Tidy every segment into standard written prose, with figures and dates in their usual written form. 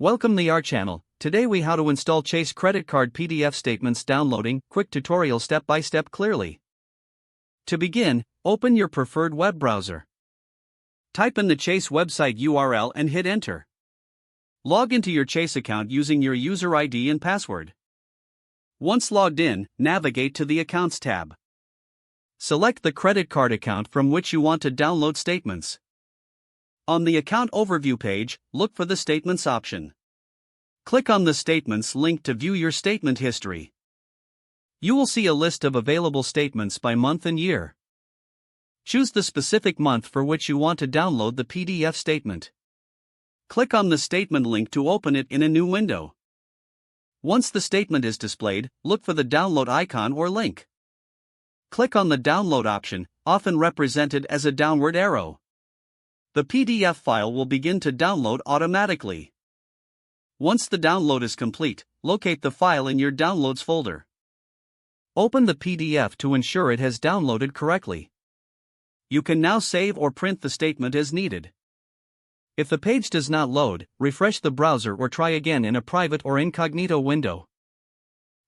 Welcome to our channel. Today we how to install Chase credit card PDF statements downloading, quick tutorial step by step clearly. To begin, open your preferred web browser. Type in the Chase website URL and hit enter. Log into your Chase account using your user ID and password. Once logged in, navigate to the Accounts tab. Select the credit card account from which you want to download statements. On the Account Overview page, look for the Statements option. Click on the Statements link to view your statement history. You will see a list of available statements by month and year. Choose the specific month for which you want to download the PDF statement. Click on the statement link to open it in a new window. Once the statement is displayed, look for the download icon or link. Click on the download option, often represented as a downward arrow. The PDF file will begin to download automatically. Once the download is complete, locate the file in your Downloads folder. Open the PDF to ensure it has downloaded correctly. You can now save or print the statement as needed. If the page does not load, refresh the browser or try again in a private or incognito window.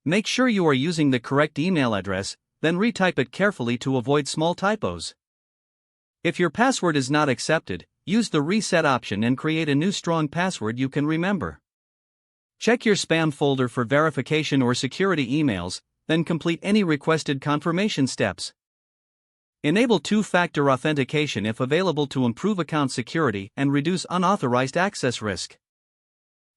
Make sure you are using the correct email address, then retype it carefully to avoid small typos. If your password is not accepted, use the reset option and create a new strong password you can remember. Check your spam folder for verification or security emails, then complete any requested confirmation steps. Enable two-factor authentication if available to improve account security and reduce unauthorized access risk.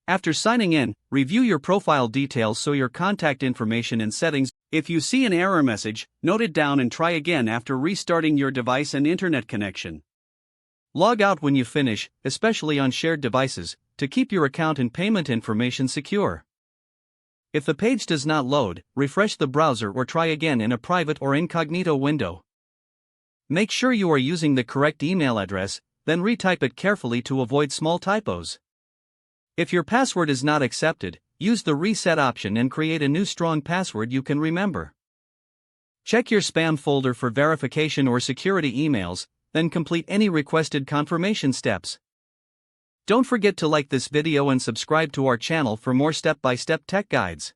After signing in, review your profile details so your contact information and settings. If you see an error message, note it down and try again after restarting your device and internet connection. Log out when you finish, especially on shared devices, to keep your account and payment information secure. If the page does not load, refresh the browser or try again in a private or incognito window. Make sure you are using the correct email address, then retype it carefully to avoid small typos. If your password is not accepted, use the reset option and create a new strong password you can remember. Check your spam folder for verification or security emails, then complete any requested confirmation steps. Don't forget to like this video and subscribe to our channel for more step-by-step tech guides.